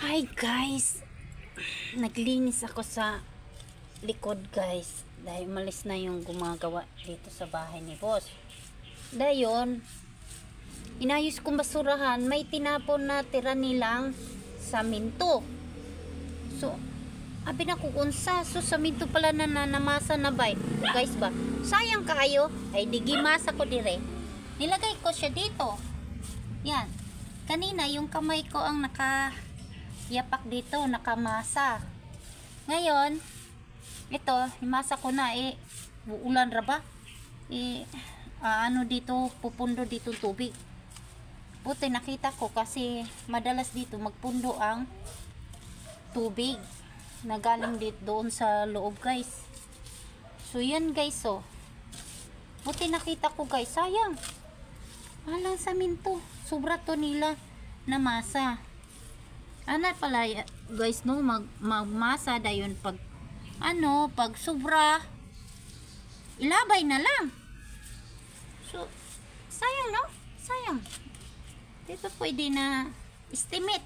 Hi guys, naglinis ako sa likod guys dahil malis na yung gumagawa dito sa bahay ni boss. Dayon, inayos kong basurahan, may tinapon na tira nilang saminto. So, abi na kukunsa, so saminto pala na namasa na ba guys ba? Sayang kaayo, ay digimasa ko dire. Nilagay ko siya dito. Yan, kanina yung kamay ko ang yapak dito, nakamasa. Ngayon, ito, imasa ko na uulan ra ba? Ano dito, pupundo dito tubig. Buti nakita ko kasi madalas dito magpundo ang tubig na galing dito doon sa loob guys. So yan guys, oh. Buti nakita ko guys, sayang. Walang saminto. Sobra to nila na masa. Ano pala guys no, magmasa dayon pag pag sobra ilabay na lang. So sayang no, sayang. Dito pwede na estimate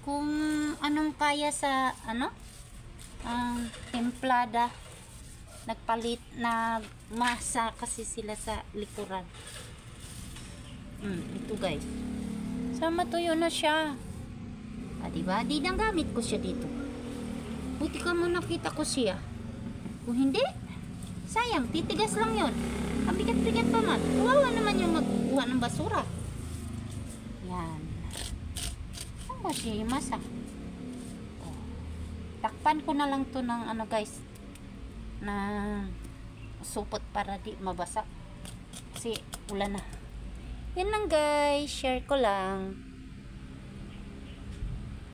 kung anong kaya sa templada. Nagpalit na masa kasi sila sa likuran. Ito guys, sama tuyo na siya. Diba? Di nang gamit ko siya dito. Buti ka mo nakita ko siya. Kung hindi, sayang, titigas lang yun. Ang bigat-bigat pa man. Kawawa naman yung magkuha ng basura. Yan. Ano ba siya yung masa? Takpan ko na lang to ng guys, na supot para di mabasa. Kasi ulan na. Yan lang guys, share ko lang.